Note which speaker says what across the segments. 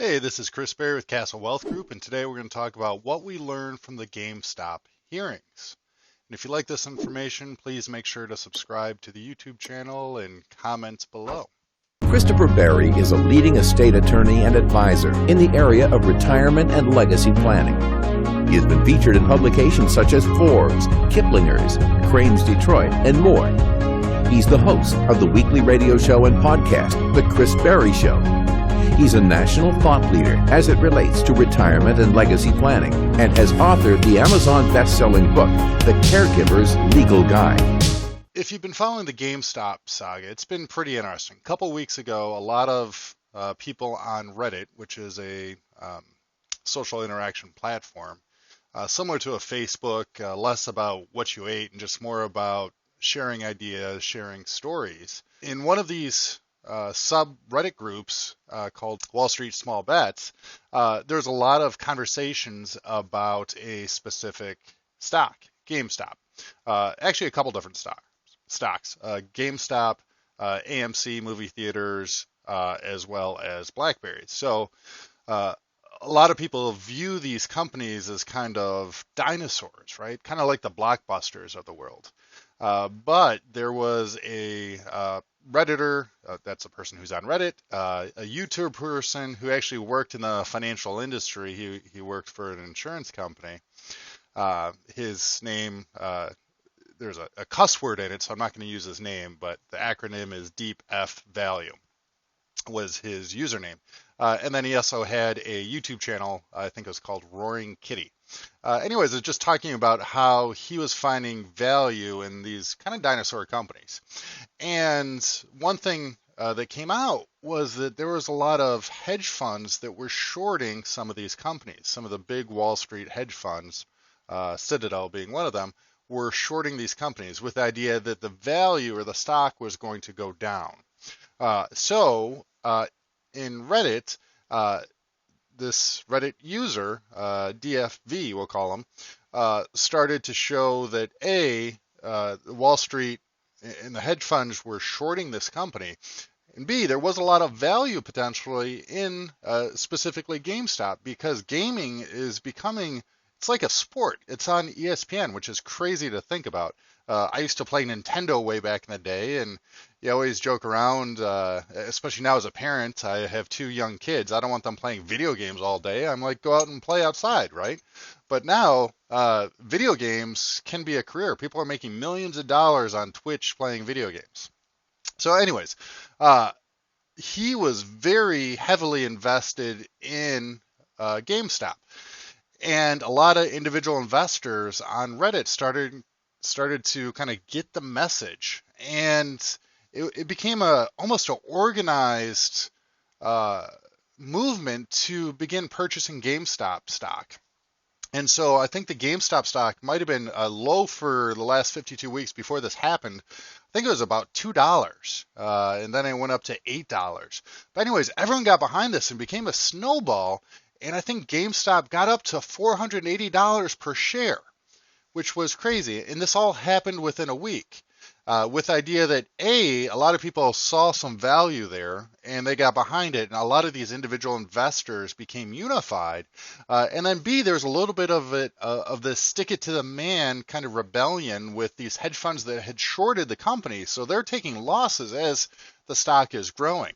Speaker 1: Hey, this is Chris Berry with Castle Wealth Group, and today we're going to talk about what we learned from the GameStop hearings. And if you like this information, please make sure to subscribe to the YouTube channel and comment below.
Speaker 2: Christopher Berry is a leading estate attorney and advisor in the area of retirement and legacy planning. He has been featured in publications such as Forbes, Kiplinger's, Crain's Detroit, and more. He's the host of the weekly radio show and podcast, The Chris Berry Show. He's a national thought leader as it relates to retirement and legacy planning, and has authored the Amazon best-selling book, The Caregiver's Legal Guide.
Speaker 1: If you've been following the GameStop saga, it's been pretty interesting. A couple weeks ago, a lot of people on Reddit, which is a social interaction platform, similar to a Facebook, less about what you ate and just more about sharing ideas, sharing stories. In one of these subreddit groups called Wall Street Small Bets, there's a lot of conversations about a specific stock, GameStop. Actually, a couple different stocks. GameStop, AMC movie theaters, as well as BlackBerries. So a lot of people view these companies as kind of dinosaurs, right? Kind of like the Blockbusters of the world. But there was a Redditor, that's a person who's on Reddit, a YouTube person who actually worked in the financial industry. He worked for an insurance company. His name, there's a cuss word in it, so I'm not going to use his name, but the acronym is Deep F Value was his username. And then he also had a YouTube channel, I think it was called Roaring Kitty. Anyways, it's just talking about how he was finding value in these kind of dinosaur companies. And one thing that came out was that there was a lot of hedge funds that were shorting some of these companies. Some of the big Wall Street hedge funds, Citadel being one of them, were shorting these companies with the idea that the value or the stock was going to go down. So in Reddit, this Reddit user, DFV, we'll call him, started to show that Wall Street and the hedge funds were shorting this company, and B, there was a lot of value potentially in specifically GameStop, because gaming is becoming, it's like a sport. It's on ESPN, which is crazy to think about. I used to play Nintendo way back in the day, and you always joke around, especially now as a parent. I have two young kids. I don't want them playing video games all day. I'm like, go out and play outside, right? But now, video games can be a career. People are making millions of dollars on Twitch playing video games. So anyways, he was very heavily invested in GameStop. And a lot of individual investors on Reddit started to kind of get the message, and it became almost an organized movement to begin purchasing GameStop stock. And so I think the GameStop stock might have been low for the last 52 weeks before this happened. I think it was about $2, and then it went up to $8. But anyways, everyone got behind this and became a snowball, and I think GameStop got up to $480 per share, which was crazy. And this all happened within a week, with the idea that a lot of people saw some value there and they got behind it, and a lot of these individual investors became unified. And then B, there's a little bit of the stick it to the man kind of rebellion with these hedge funds that had shorted the company. So they're taking losses as the stock is growing.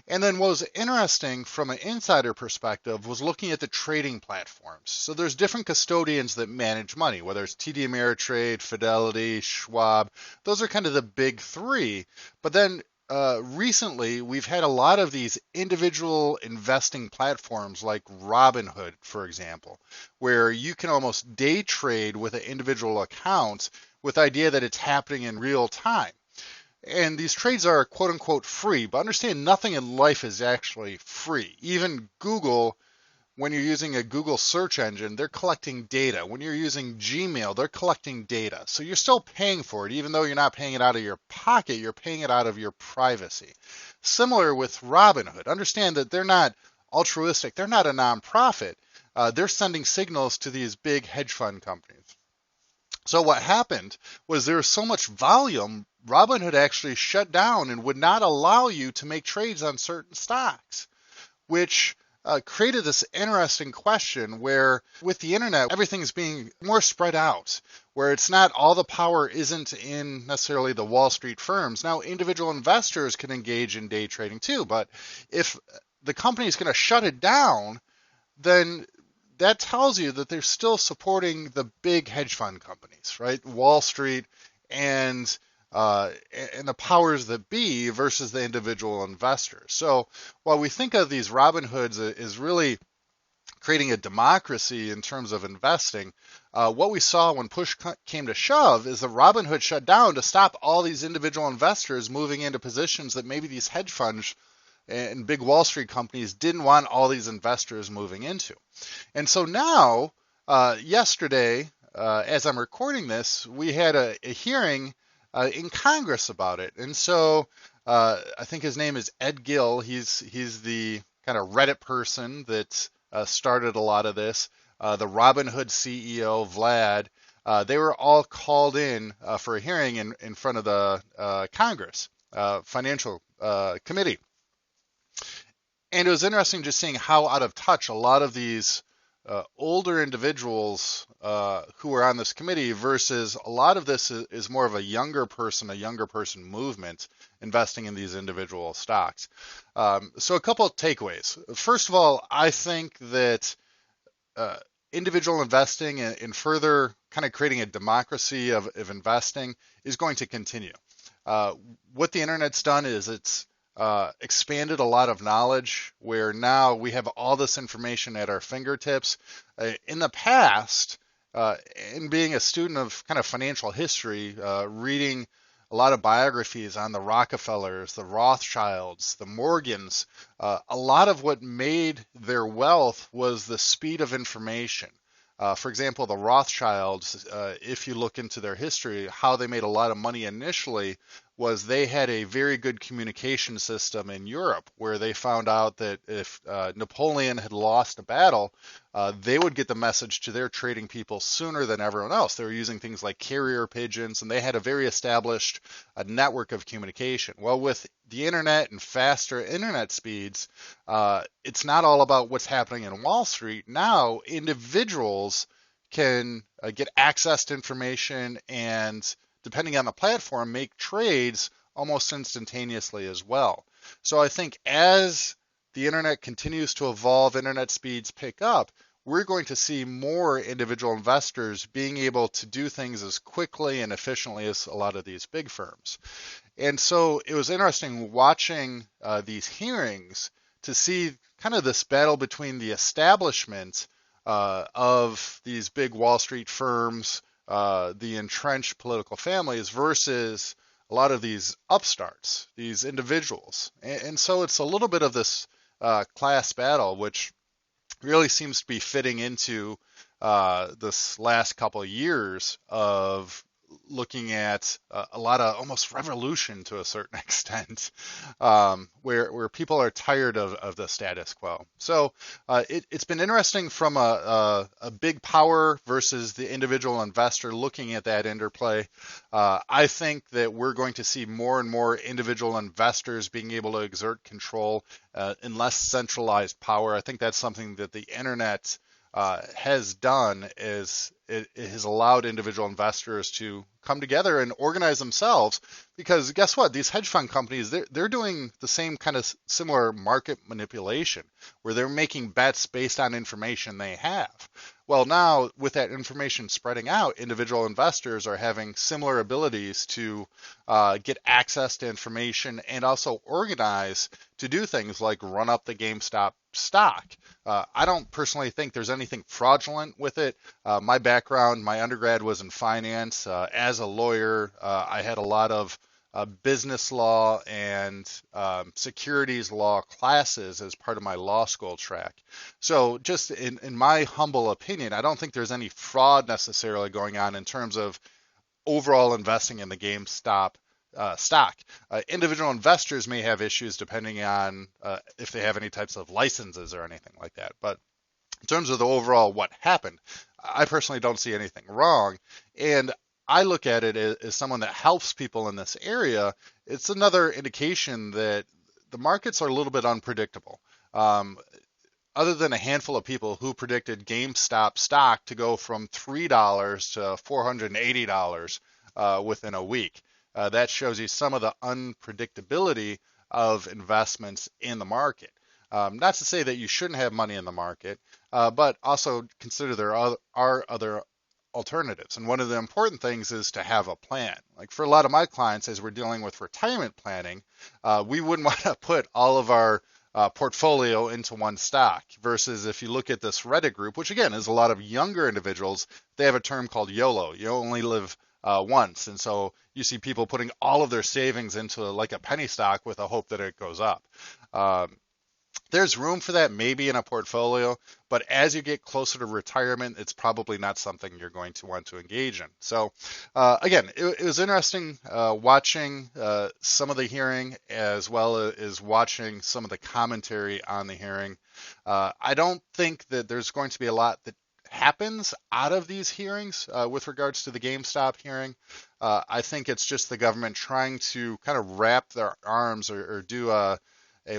Speaker 1: And then what was interesting from an insider perspective was looking at the trading platforms. So there's different custodians that manage money, whether it's TD Ameritrade, Fidelity, Schwab. Those are kind of the big three. But then recently, we've had a lot of these individual investing platforms like Robinhood, for example, where you can almost day trade with an individual account with the idea that it's happening in real time. And these trades are quote unquote free, but understand nothing in life is actually free. Even Google, when you're using a Google search engine, they're collecting data. When you're using Gmail, they're collecting data. So you're still paying for it, even though you're not paying it out of your pocket, you're paying it out of your privacy. Similar with Robinhood. Understand that they're not altruistic. They're not a nonprofit. They're sending signals to these big hedge fund companies. So what happened was there was so much volume, Robinhood actually shut down and would not allow you to make trades on certain stocks, which created this interesting question where with the internet, everything's being more spread out, where it's not all the power isn't in necessarily the Wall Street firms. Now, individual investors can engage in day trading too, but if the company is going to shut it down, then that tells you that they're still supporting the big hedge fund companies, right? Wall Street and uh, and the powers that be versus the individual investors. So while we think of these Robin Hoods as really creating a democracy in terms of investing, what we saw when push came to shove is the Robin Hood shut down to stop all these individual investors moving into positions that maybe these hedge funds and big Wall Street companies didn't want all these investors moving into. And so now, yesterday, as I'm recording this, we had a hearing in Congress about it. And so I think his name is Ed Gill. He's the kind of Reddit person that started a lot of this. The Robinhood CEO, Vlad, they were all called in for a hearing in front of the Congress Financial Committee. And it was interesting just seeing how out of touch a lot of these older individuals who are on this committee versus a lot of this is more of a younger person movement investing in these individual stocks. So a couple of takeaways. First of all, I think that individual investing and further kind of creating a democracy of investing is going to continue. What the internet's done is it's expanded a lot of knowledge where now we have all this information at our fingertips. In the past, in being a student of kind of financial history, reading a lot of biographies on the Rockefellers, the Rothschilds, the Morgans, a lot of what made their wealth was the speed of information. For example, the Rothschilds, if you look into their history, how they made a lot of money initially was they had a very good communication system in Europe where they found out that if Napoleon had lost a battle, they would get the message to their trading people sooner than everyone else. They were using things like carrier pigeons, and they had a very established network of communication. Well, with the internet and faster internet speeds, it's not all about what's happening in Wall Street. Now, individuals can get access to information and, depending on the platform, make trades almost instantaneously as well. So I think as the internet continues to evolve, internet speeds pick up, we're going to see more individual investors being able to do things as quickly and efficiently as a lot of these big firms. And so it was interesting watching these hearings to see kind of this battle between the establishment of these big Wall Street firms, the entrenched political families versus a lot of these upstarts, these individuals. And so it's a little bit of this class battle, which really seems to be fitting into this last couple of years of looking at a lot of almost revolution to a certain extent, where people are tired of the status quo. So it's been interesting from a big power versus the individual investor looking at that interplay. I think that we're going to see more and more individual investors being able to exert control in less centralized power. I think that's something that the internet has done is it has allowed individual investors to come together and organize themselves, because guess what? These hedge fund companies, they're doing the same kind of similar market manipulation where they're making bets based on information they have. Well, now with that information spreading out, individual investors are having similar abilities to get access to information and also organize to do things like run up the GameStop stock. I don't personally think there's anything fraudulent with it. My background, my undergrad was in finance. As a lawyer, I had a lot of business law and securities law classes as part of my law school track. So just in my humble opinion, I don't think there's any fraud necessarily going on in terms of overall investing in the GameStop stock. Individual investors may have issues depending on if they have any types of licenses or anything like that. But in terms of the overall what happened, I personally don't see anything wrong. And I look at it as someone that helps people in this area. It's another indication that the markets are a little bit unpredictable. other than a handful of people who predicted GameStop stock to go from $3 to $480 within a week. That shows you some of the unpredictability of investments in the market. Not to say that you shouldn't have money in the market, but also consider there are other alternatives. And one of the important things is to have a plan. Like for a lot of my clients, as we're dealing with retirement planning, we wouldn't want to put all of our portfolio into one stock versus if you look at this Reddit group, which again is a lot of younger individuals, they have a term called YOLO. You only live once. And so you see people putting all of their savings into like a penny stock with a hope that it goes up. There's room for that maybe in a portfolio, but as you get closer to retirement, it's probably not something you're going to want to engage in. So again, it was interesting watching some of the hearing as well as watching some of the commentary on the hearing. I don't think that there's going to be a lot that happens out of these hearings with regards to the GameStop hearing. I think it's just the government trying to kind of wrap their arms or do a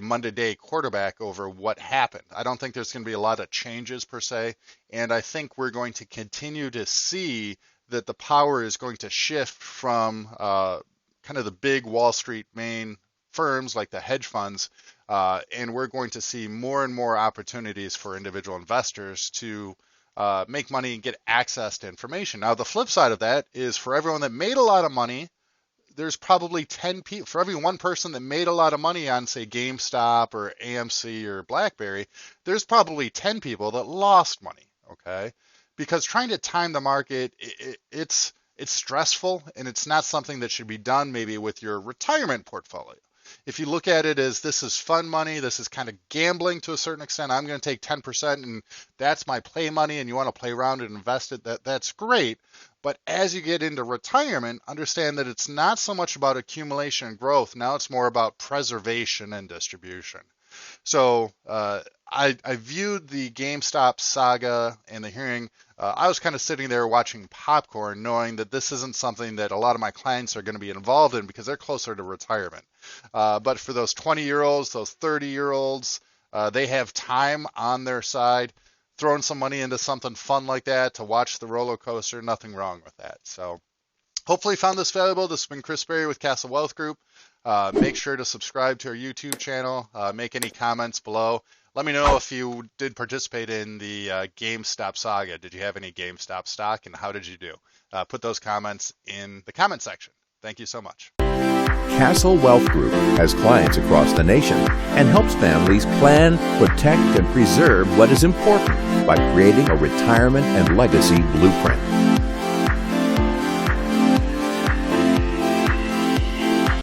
Speaker 1: Monday day quarterback over what happened. I don't think there's going to be a lot of changes per se, and I think we're going to continue to see that the power is going to shift from kind of the big Wall Street main firms like the hedge funds, and we're going to see more and more opportunities for individual investors to make money and get access to information. Now, the flip side of that is for everyone that made a lot of money, there's probably 10 people, for every one person that made a lot of money on, say, GameStop or AMC or BlackBerry, there's probably 10 people that lost money, okay? Because trying to time the market, it's stressful, and it's not something that should be done maybe with your retirement portfolio. If you look at it as this is fun money, this is kind of gambling to a certain extent, I'm going to take 10% and that's my play money, and you want to play around and invest it, that's great. But as you get into retirement, understand that it's not so much about accumulation and growth. Now it's more about preservation and distribution. So I viewed the GameStop saga and the hearing. I was kind of sitting there watching popcorn, knowing that this isn't something that a lot of my clients are going to be involved in because they're closer to retirement. But for those 20-year-olds, those 30-year-olds, they have time on their side. Throwing some money into something fun like that to watch the roller coaster, nothing wrong with that. So hopefully you found this valuable. This has been Chris Berry with Castle Wealth Group. Make sure to subscribe to our YouTube channel. Make any comments below. Let me know if you did participate in the GameStop saga. Did you have any GameStop stock, and how did you do? Put those comments in the comment section. Thank you so much.
Speaker 2: Castle Wealth Group has clients across the nation and helps families plan, protect, and preserve what is important by creating a retirement and legacy blueprint.